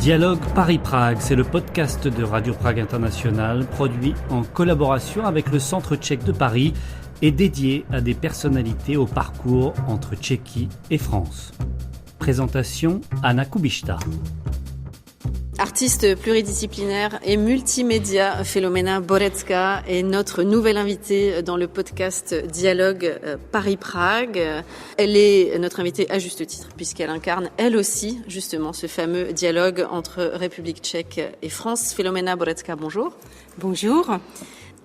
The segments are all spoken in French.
Dialogue Paris-Prague, c'est le podcast de Radio Prague International, produit en collaboration avec le Centre tchèque de Paris et dédié à des personnalités au parcours entre Tchéquie et France. Présentation Anna Kubišta. Artiste pluridisciplinaire et multimédia, Filomena Borecka est notre nouvelle invitée dans le podcast Dialogue Paris-Prague. Elle est notre invitée à juste titre puisqu'elle incarne elle aussi justement ce fameux dialogue entre République tchèque et France. Filomena Borecka, bonjour. Bonjour.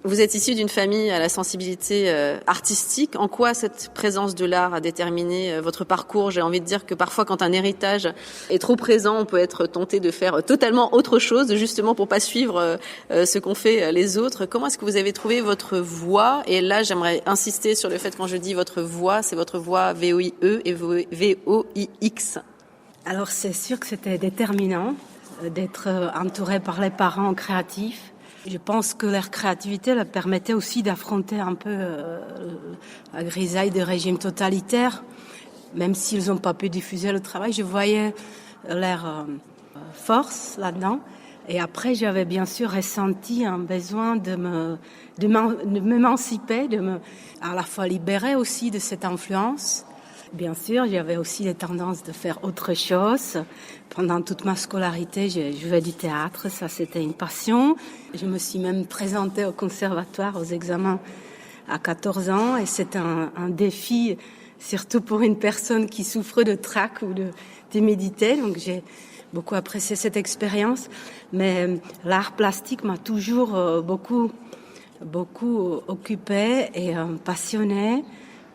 Vous êtes issue d'une famille à la sensibilité artistique. En quoi cette présence de l'art a déterminé votre parcours ? J'ai envie de dire que parfois, quand un héritage est trop présent, on peut être tenté de faire totalement autre chose, justement pour pas suivre ce qu'ont fait les autres. Comment est-ce que vous avez trouvé votre voix ? Et là, j'aimerais insister sur le fait, quand je dis votre voix, c'est votre voix V-O-I-E et V-O-I-X. Alors, c'est sûr que c'était déterminant d'être entourée par les parents créatifs. Je pense que leur créativité leur permettait aussi d'affronter un peu la grisaille des régimes totalitaires. Même s'ils n'ont pas pu diffuser le travail, je voyais leur force là-dedans. Et après, j'avais bien sûr ressenti un besoin de m'émanciper, de me à la fois libérer aussi de cette influence. Bien sûr, j'avais aussi des tendances de faire autre chose. Pendant toute ma scolarité, j'ai joué du théâtre, ça c'était une passion. Je me suis même présentée au conservatoire aux examens à 14 ans et c'était un défi, surtout pour une personne qui souffre de trac ou de timidité. Donc j'ai beaucoup apprécié cette expérience. Mais l'art plastique m'a toujours beaucoup occupée et passionnée.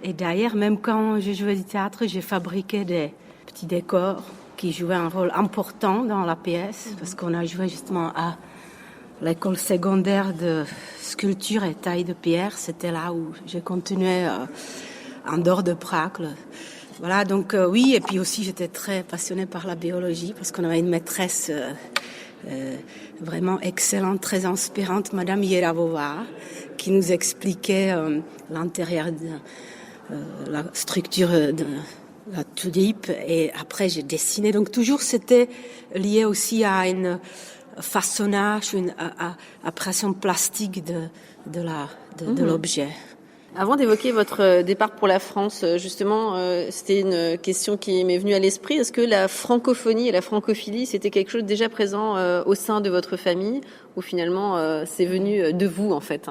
Et d'ailleurs, même quand je jouais du théâtre, j'ai fabriqué des petits décors qui jouaient un rôle important dans la pièce, parce qu'on a joué justement à l'école secondaire de sculpture et taille de pierre. C'était là où j'ai continué en dehors de Prague. Voilà, donc oui, et puis aussi j'étais très passionnée par la biologie, parce qu'on avait une maîtresse vraiment excellente, très inspirante, Madame Jeravová, qui nous expliquait l'intérieur de la structure de la tulipe, et après j'ai dessiné. Donc toujours c'était lié aussi à une façonnage, une appréciation plastique de l'objet. Avant d'évoquer votre départ pour la France, justement, c'était une question qui m'est venue à l'esprit. Est-ce que la francophonie et la francophilie, c'était quelque chose déjà présent au sein de votre famille, ou finalement c'est venu de vous en fait ?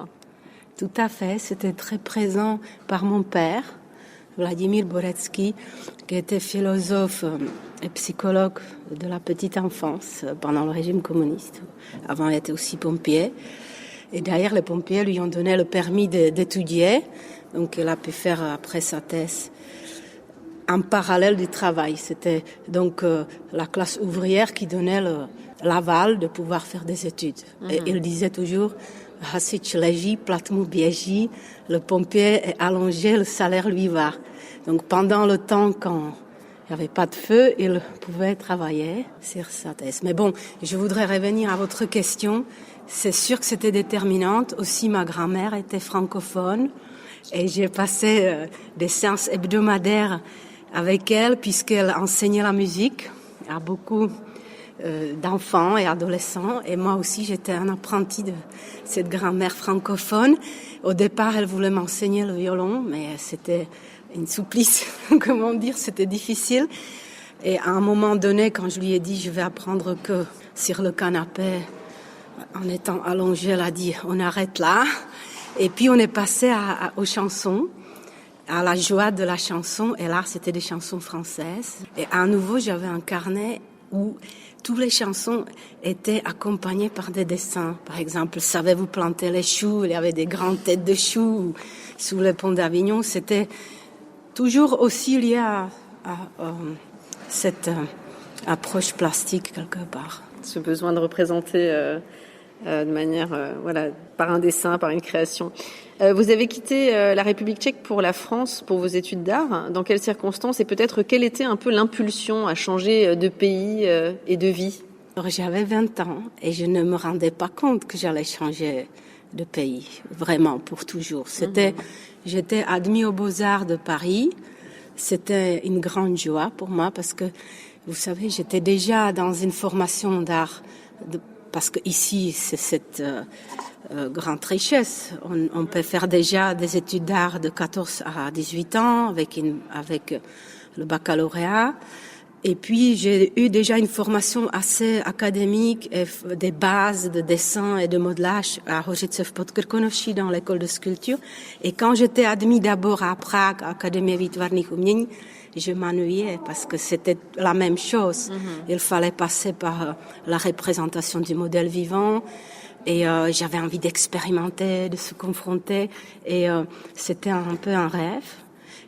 Tout à fait, c'était très présent par mon père, Vladimir Borecký, qui était philosophe et psychologue de la petite enfance pendant le régime communiste. Avant, il était aussi pompier. Et d'ailleurs, les pompiers lui ont donné le permis d'étudier. Donc, il a pu faire après sa thèse en parallèle du travail. C'était donc la classe ouvrière qui donnait l'aval de pouvoir faire des études. Et il disait toujours: hasič leží, plat mu běží, le pompier est allongé, le salaire lui va. Donc pendant le temps quand il n'y avait pas de feu, il pouvait travailler sur sa thèse. Mais bon, je voudrais revenir à votre question. C'est sûr que c'était déterminante. Aussi, ma grand-mère était francophone et j'ai passé des séances hebdomadaires avec elle puisqu'elle enseignait la musique à beaucoup d'enfants et adolescents, et moi aussi j'étais un apprenti de cette grand-mère francophone. Au départ, elle voulait m'enseigner le violon, mais c'était une supplice, comment dire, c'était difficile. Et à un moment donné, quand je lui ai dit je vais apprendre que sur le canapé, en étant allongée, elle a dit on arrête là. Et puis on est passé aux chansons, à la joie de la chanson, et là c'était des chansons françaises. Et à nouveau, j'avais un carnet où toutes les chansons étaient accompagnées par des dessins. Par exemple, savez-vous planter les choux ? Il y avait des grandes têtes de choux sous le pont d'Avignon. C'était toujours aussi lié à cette approche plastique quelque part. Ce besoin de représenter de manière, par un dessin, par une création. Vous avez quitté la République tchèque pour la France, pour vos études d'art. Dans quelles circonstances et peut-être quelle était un peu l'impulsion à changer de pays et de vie ? Alors, j'avais 20 ans et je ne me rendais pas compte que j'allais changer de pays, vraiment, pour toujours. J'étais admise aux Beaux-Arts de Paris. C'était une grande joie pour moi parce que Vous savez, j'étais déjà dans une formation d'art, parce que ici, c'est cette grande richesse. On peut faire déjà des études d'art de 14 à 18 ans avec le baccalauréat. Et puis, j'ai eu déjà une formation assez académique et des bases de dessin et de modelage à Rožice pod Krkonoší dans l'école de sculpture. Et quand j'étais admise d'abord à Prague, à Akademie výtvarných umění, je m'ennuyais parce que c'était la même chose. Il fallait passer par la représentation du modèle vivant. Et j'avais envie d'expérimenter, de se confronter. Et c'était un peu un rêve.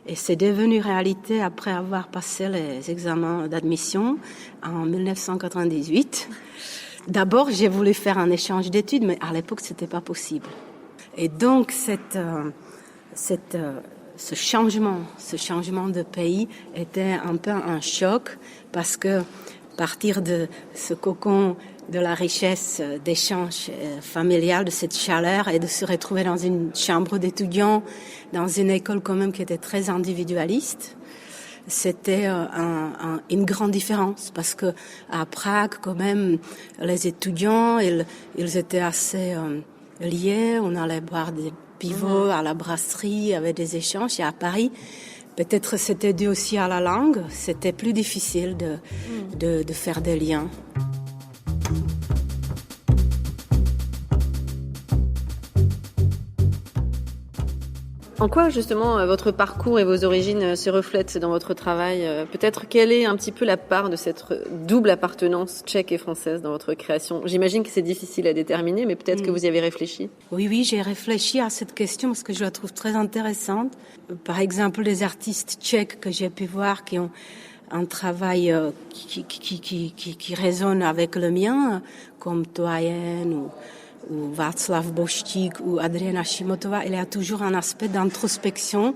Et c'est devenu réalité après avoir passé les examens d'admission en 1998. D'abord, j'ai voulu faire un échange d'études, mais à l'époque, c'était pas possible. Et donc, ce changement de pays était un peu un choc parce que partir de ce cocon de la richesse d'échange familial, de cette chaleur et de se retrouver dans une chambre d'étudiants, dans une école quand même qui était très individualiste, c'était une grande différence parce que à Prague quand même les étudiants ils étaient assez liés, on allait boire des pivots à la brasserie, il y avait des échanges. Et à Paris, peut-être c'était dû aussi à la langue, c'était plus difficile de faire des liens. En quoi justement votre parcours et vos origines se reflètent dans votre travail ? Peut-être quelle est un petit peu la part de cette double appartenance tchèque et française dans votre création ? J'imagine que c'est difficile à déterminer, mais peut-être que vous y avez réfléchi. Oui, j'ai réfléchi à cette question parce que je la trouve très intéressante. Par exemple, les artistes tchèques que j'ai pu voir qui ont un travail qui résonne avec le mien, comme Toyen ou Václav Boštík ou Adriana Šimotová, il y a toujours un aspect d'introspection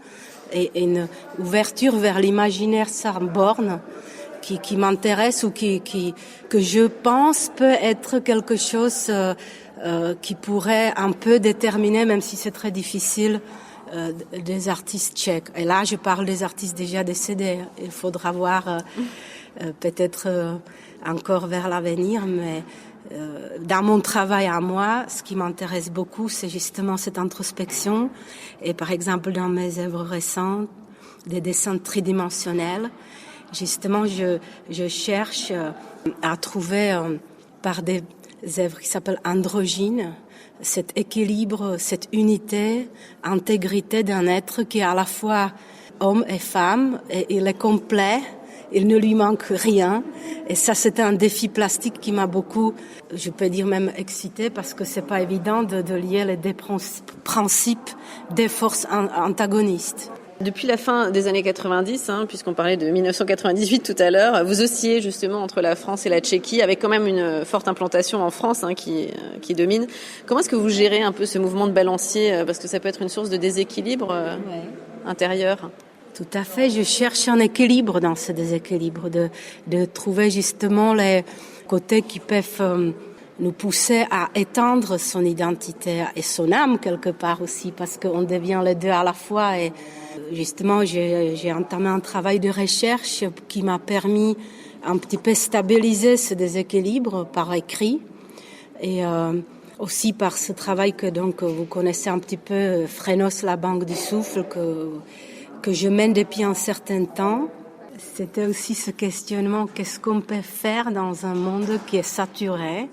et une ouverture vers l'imaginaire sans borne qui m'intéresse ou que je pense peut être quelque chose qui pourrait un peu déterminer, même si c'est très difficile, des artistes tchèques. Et là, je parle des artistes déjà décédés. Il faudra voir peut-être encore vers l'avenir, mais dans mon travail à moi, ce qui m'intéresse beaucoup, c'est justement cette introspection. Et par exemple, dans mes œuvres récentes, des dessins tridimensionnels, justement, je cherche à trouver par des œuvres qui s'appellent androgynes, cet équilibre, cette unité, intégrité d'un être qui est à la fois homme et femme, et il est complet. Il ne lui manque rien. Et ça, c'était un défi plastique qui m'a beaucoup, je peux dire même excité, parce que c'est pas évident de lier les deux principes des forces antagonistes. Depuis la fin des années 90, puisqu'on parlait de 1998 tout à l'heure, vous oscillez justement entre la France et la Tchéquie, avec quand même une forte implantation en France qui domine. Comment est-ce que vous gérez un peu ce mouvement de balancier, parce que ça peut être une source de déséquilibre intérieur ? Tout à fait, je cherche un équilibre dans ce déséquilibre, de trouver justement les côtés qui peuvent nous pousser à étendre son identité et son âme quelque part aussi, parce qu'on devient les deux à la fois. Et justement, j'ai entamé un travail de recherche qui m'a permis un petit peu stabiliser ce déséquilibre par écrit et aussi par ce travail que donc vous connaissez un petit peu, Phrénos, la banque du souffle, que je mène depuis un certain temps. C'était aussi ce questionnement, qu'est-ce qu'on peut faire dans un monde qui est saturé,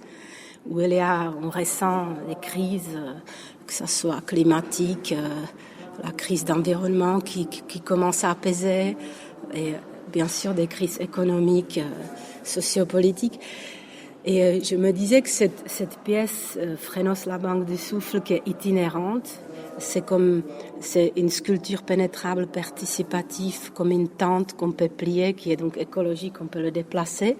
où on ressent des crises, que ce soit climatique, la crise d'environnement qui commence à apaiser, et bien sûr des crises économiques, sociopolitiques. Et je me disais que cette pièce, Phrénos, la banque du souffle, qui est itinérante, c'est une sculpture pénétrable, participative, comme une tente qu'on peut plier, qui est donc écologique, on peut le déplacer.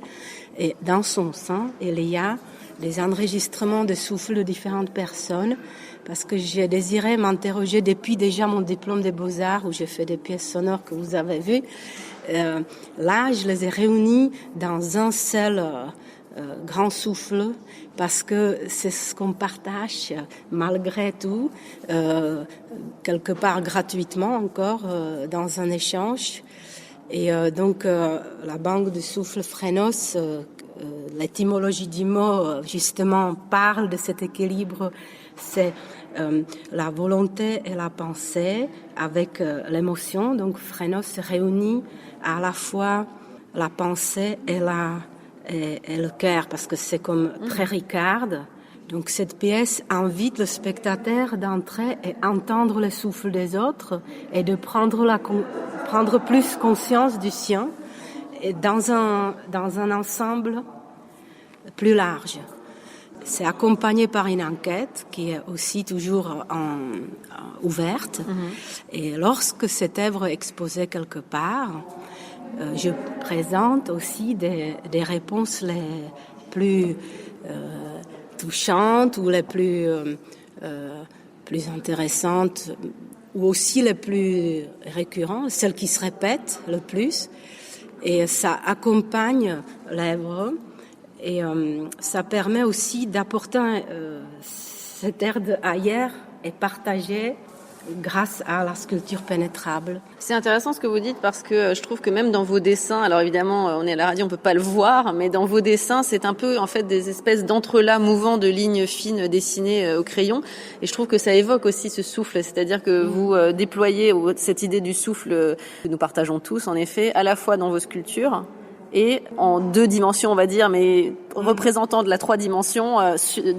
Et dans son sein, il y a des enregistrements de souffle de différentes personnes, parce que j'ai désiré m'interroger depuis déjà mon diplôme des Beaux-Arts, où j'ai fait des pièces sonores que vous avez vues. Là, je les ai réunies dans un seul grand souffle, parce que c'est ce qu'on partage malgré tout, quelque part gratuitement encore, dans un échange. Et donc, la banque du souffle Phrénos, l'étymologie du mot, justement, parle de cet équilibre. C'est la volonté et la pensée avec l'émotion. Donc, Phrénos réunit à la fois la pensée et le cœur, parce que c'est comme très Ricard. Donc cette pièce invite le spectateur d'entrer et entendre le souffle des autres et de prendre plus conscience du sien et dans un ensemble plus large. C'est accompagné par une enquête qui est aussi toujours ouverte. Et lorsque cette œuvre est exposée quelque part, je présente aussi des réponses les plus touchantes ou les plus intéressantes ou aussi les plus récurrentes, celles qui se répètent le plus. Et ça accompagne l'œuvre et ça permet aussi d'apporter cet air d'ailleurs et partager grâce à la sculpture pénétrable. C'est intéressant ce que vous dites parce que je trouve que même dans vos dessins, alors évidemment on est à la radio, on peut pas le voir, mais dans vos dessins c'est un peu en fait des espèces d'entrelacs mouvants de lignes fines dessinées au crayon et je trouve que ça évoque aussi ce souffle, c'est-à-dire que vous déployez cette idée du souffle que nous partageons tous en effet, à la fois dans vos sculptures et en 2 dimensions on va dire, mais représentant de la 3 dimensions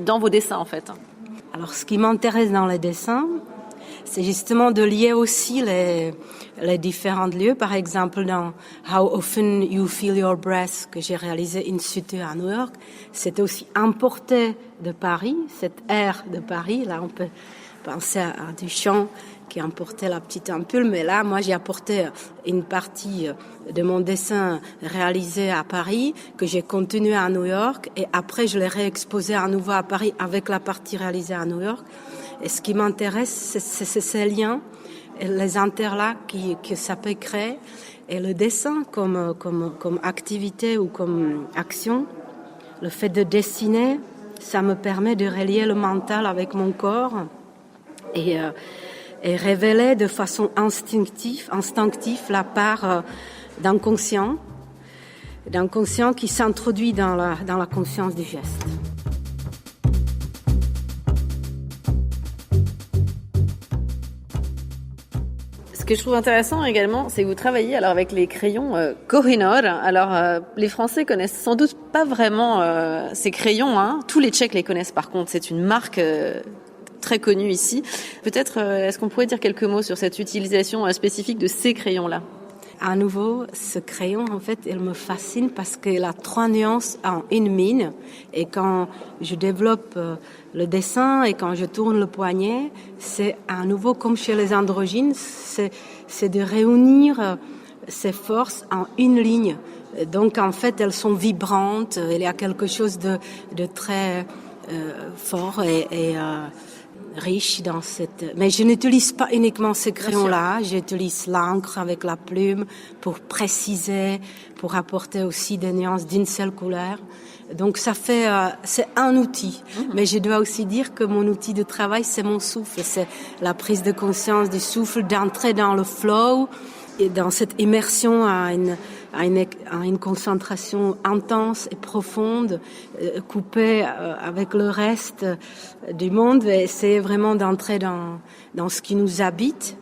dans vos dessins en fait. Alors ce qui m'intéresse dans les dessins, c'est justement de lier aussi les différents lieux. Par exemple, dans How Often You Feel Your Breath, que j'ai réalisé in situ à New York, c'était aussi importé de Paris, cette aire de Paris. Là, on peut penser à Duchamp qui importait la petite ampoule, mais là, moi, j'ai apporté une partie de mon dessin réalisé à Paris, que j'ai continué à New York, et après, je l'ai réexposé à nouveau à Paris avec la partie réalisée à New York. Et ce qui m'intéresse, c'est ces liens, les interlacs que ça peut créer. Et le dessin comme activité ou comme action, le fait de dessiner, ça me permet de relier le mental avec mon corps et révéler de façon instinctive la part d'inconscient qui s'introduit dans la conscience du geste. Ce que je trouve intéressant également, c'est que vous travaillez alors avec les crayons Koh-i-Noor. Alors les Français connaissent sans doute pas vraiment ces crayons, hein. Tous les Tchèques les connaissent par contre. C'est une marque très connue ici. Peut-être est-ce qu'on pourrait dire quelques mots sur cette utilisation spécifique de ces crayons-là? À nouveau, ce crayon, en fait, il me fascine parce qu'il a 3 nuances en une mine. Et quand je développe le dessin et quand je tourne le poignet, c'est à nouveau comme chez les androgynes, c'est de réunir ces forces en une ligne. Donc, en fait, elles sont vibrantes. Il y a quelque chose de très fort et riche dans cette... Mais je n'utilise pas uniquement ces crayons-là, j'utilise l'encre avec la plume pour préciser, pour apporter aussi des nuances d'une seule couleur. Donc ça fait... c'est un outil, mais je dois aussi dire que mon outil de travail, c'est mon souffle, c'est la prise de conscience du souffle, d'entrer dans le flow, et dans cette immersion à une concentration intense et profonde, coupée avec le reste du monde, et essayer vraiment d'entrer dans ce qui nous habite.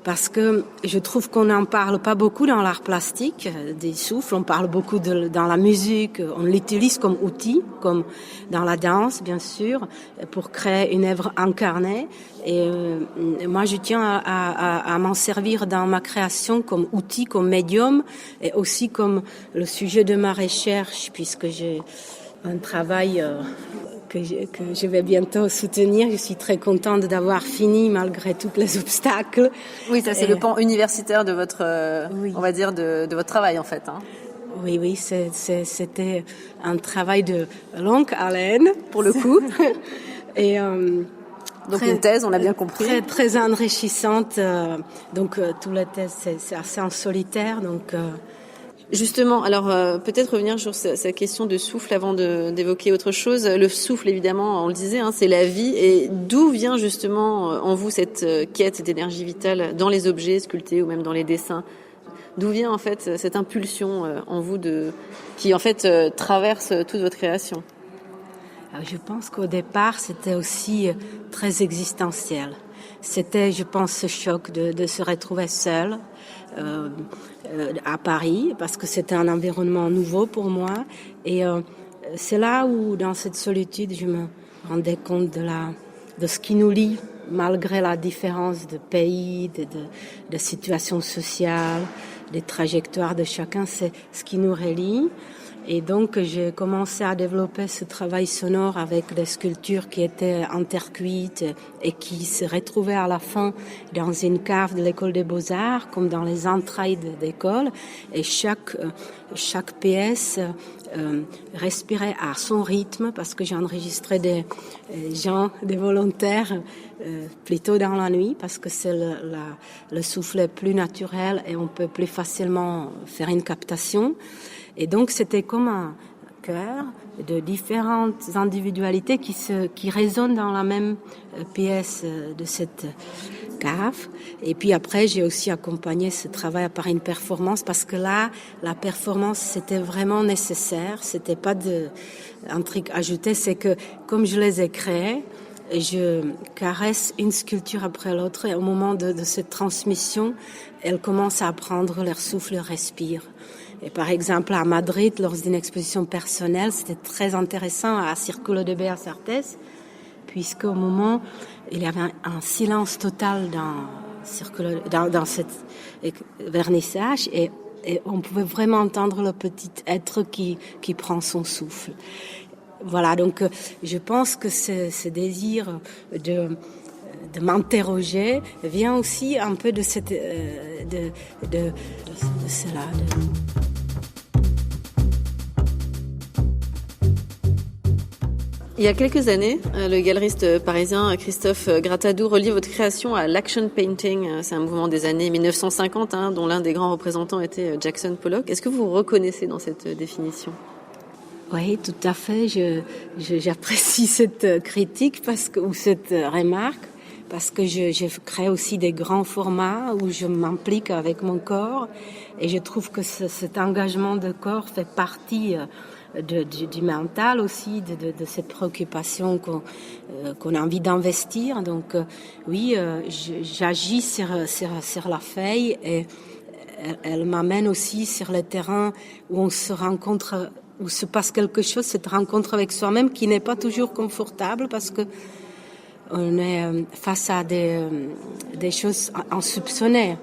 Parce que je trouve qu'on n'en parle pas beaucoup dans l'art plastique des souffles. On parle beaucoup dans la musique. On l'utilise comme outil, comme dans la danse, bien sûr, pour créer une œuvre incarnée. Et moi, je tiens à m'en servir dans ma création comme outil, comme médium, et aussi comme le sujet de ma recherche, puisque j'ai un travail que je vais bientôt soutenir. Je suis très contente d'avoir fini malgré tous les obstacles. Oui, ça c'est le pan universitaire de votre, on va dire, de votre travail en fait. Hein. Oui, c'était un travail de longue haleine pour le coup. Et donc une thèse, on a bien compris. Très enrichissante. Donc tout la thèse, c'est assez en solitaire. Donc justement, alors peut-être revenir sur cette question de souffle avant d'évoquer autre chose. Le souffle, évidemment, on le disait, hein, c'est la vie. Et d'où vient justement en vous cette quête d'énergie vitale dans les objets sculptés ou même dans les dessins? D'où vient en fait cette impulsion en vous qui en fait traverse toute votre création? Alors, je pense qu'au départ, c'était aussi très existentiel. C'était, je pense, ce choc de se retrouver seule à Paris, parce que c'était un environnement nouveau pour moi. Et c'est là où, dans cette solitude, je me rendais compte de ce qui nous lie, malgré la différence de pays, de situation sociale, des trajectoires de chacun, c'est ce qui nous relie. Et donc, j'ai commencé à développer ce travail sonore avec des sculptures qui étaient en terre cuite et qui se retrouvaient à la fin dans une cave de l'école des Beaux-Arts, comme dans les entrailles d'école. Et chaque pièce respirait à son rythme, parce que j'ai enregistré des volontaires plutôt dans la nuit, parce que c'est le souffle plus naturel et on peut plus facilement faire une captation. Et donc, c'était comme un chœur de différentes individualités qui résonnent dans la même pièce de cette cave. Et puis après, j'ai aussi accompagné ce travail par une performance, parce que là, la performance, c'était vraiment nécessaire. C'était pas un truc ajouté. C'est que, comme je les ai créés, je caresse une sculpture après l'autre, et au moment de cette transmission, elles commencent à prendre leur souffle, leur respire. Et par exemple, à Madrid, lors d'une exposition personnelle, c'était très intéressant à Círculo de Bellas Artes, puisqu'au moment, il y avait un silence total dans cette vernissage, et on pouvait vraiment entendre le petit être qui prend son souffle. Voilà, donc je pense que ce désir de m'interroger vient aussi un peu de cette de cela. Il y a quelques années, le galeriste parisien Christophe Gratadou relie votre création à l'action painting. C'est un mouvement des années 1950, dont l'un des grands représentants était Jackson Pollock. Est-ce que vous vous reconnaissez dans cette définition ? Oui, tout à fait. J'apprécie cette critique ou cette remarque, parce que je crée aussi des grands formats où je m'implique avec mon corps, et je trouve que cet engagement de corps fait partie du mental aussi, de cette préoccupation qu'on a envie d'investir. Donc oui, j'agis sur la feuille, et elle m'amène aussi sur le terrain où on se rencontre, où se passe quelque chose, cette rencontre avec soi-même qui n'est pas toujours confortable, parce que on est face à des choses insoupçonnées.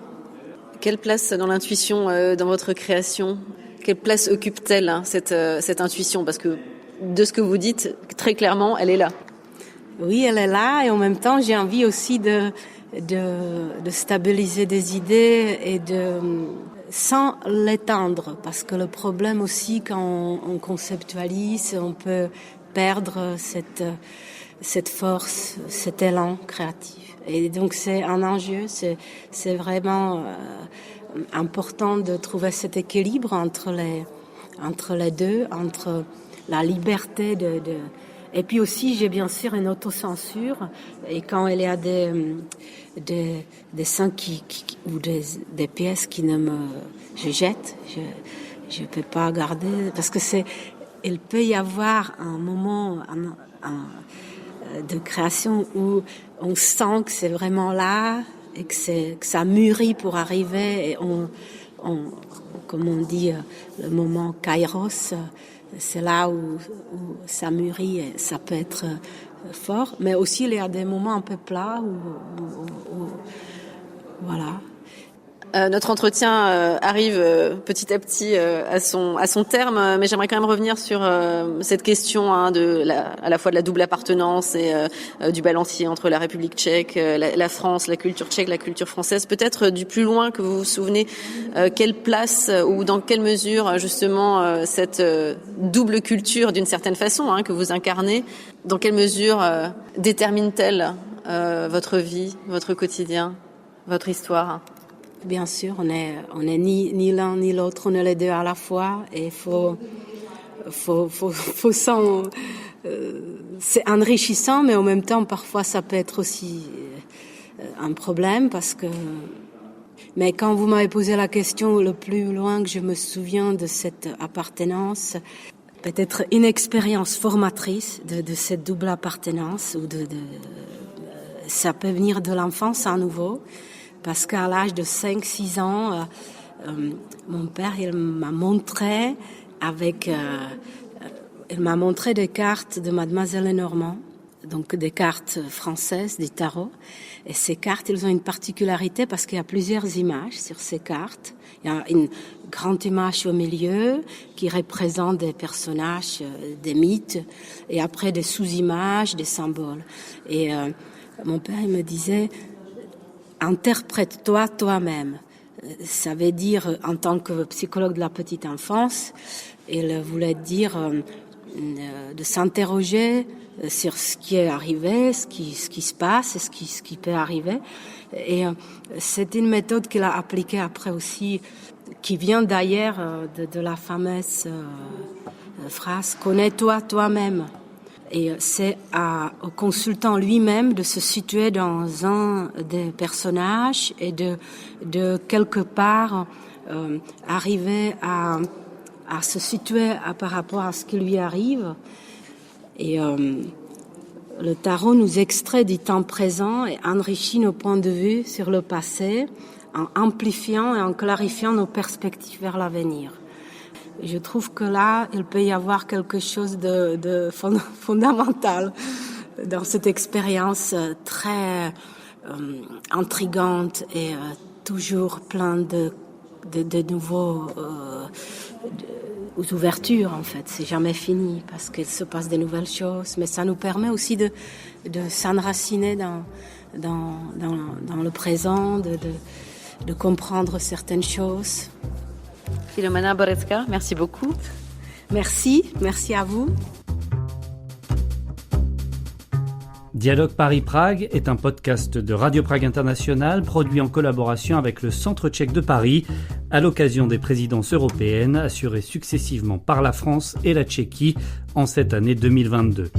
Quelle place dans l'intuition, dans votre création ? Quelle place occupe-t-elle, cette intuition ? Parce que de ce que vous dites, très clairement, elle est là. Oui, elle est là, et en même temps, j'ai envie aussi de stabiliser des idées et sans l'étendre, parce que le problème aussi, quand on conceptualise, on peut perdre cette force, cet élan créatif. Et donc c'est un enjeu, c'est vraiment important de trouver cet équilibre entre les deux, entre la liberté et puis aussi j'ai bien sûr une autocensure, et quand il y a des dessins ou des pièces qui je jette, je peux pas garder, parce que il peut y avoir un moment de création où on sent que c'est vraiment là et que ça mûrit pour arriver, et comme on dit, le moment kairos, c'est là où ça mûrit, et ça peut être fort, mais aussi il y a des moments un peu plats où voilà. Notre entretien arrive petit à petit à son terme, mais j'aimerais quand même revenir sur cette question à la fois de la double appartenance et du balancier entre la République tchèque, la France, la culture tchèque, la culture française. Peut-être du plus loin que vous vous souvenez, quelle place ou dans quelle mesure justement cette double culture, d'une certaine façon, que vous incarnez, dans quelle mesure détermine-t-elle votre vie, votre quotidien, votre histoire ? Bien sûr, on est ni l'un ni l'autre, on est les deux à la fois, et c'est enrichissant, mais en même temps, parfois, ça peut être aussi un problème, parce que Mais quand vous m'avez posé la question, le plus loin que je me souviens de cette appartenance, peut-être une expérience formatrice de cette double appartenance, ou ça peut venir de l'enfance à nouveau, parce qu'à l'âge de 5-6 ans, mon père, il m'a montré des cartes de Mademoiselle Lenormand, donc des cartes françaises, des tarots. Et ces cartes, elles ont une particularité parce qu'il y a plusieurs images sur ces cartes. Il y a une grande image au milieu qui représente des personnages, des mythes, et après des sous-images, des symboles. Et mon père, il me disait, interprète-toi toi-même. Ça veut dire, en tant que psychologue de la petite enfance, il voulait dire de s'interroger sur ce qui est arrivé, ce qui se passe, ce qui peut arriver. Et c'est une méthode qu'il a appliquée après aussi, qui vient d'ailleurs de la fameuse phrase « Connais-toi toi-même ». Et c'est au consultant lui-même de se situer dans un des personnages et de quelque part arriver à se situer par rapport à ce qui lui arrive. Et le tarot nous extrait du temps présent et enrichit nos points de vue sur le passé en amplifiant et en clarifiant nos perspectives vers l'avenir. Je trouve que là, il peut y avoir quelque chose de fondamental dans cette expérience très intrigante et toujours plein de nouveaux ouvertures, en fait. C'est jamais fini parce qu'il se passe des nouvelles choses, mais ça nous permet aussi de s'enraciner dans le présent, de comprendre certaines choses. Filomena Borecka, merci beaucoup. Merci à vous. Dialogue Paris-Prague est un podcast de Radio Prague International produit en collaboration avec le Centre tchèque de Paris à l'occasion des présidences européennes assurées successivement par la France et la Tchéquie en cette année 2022.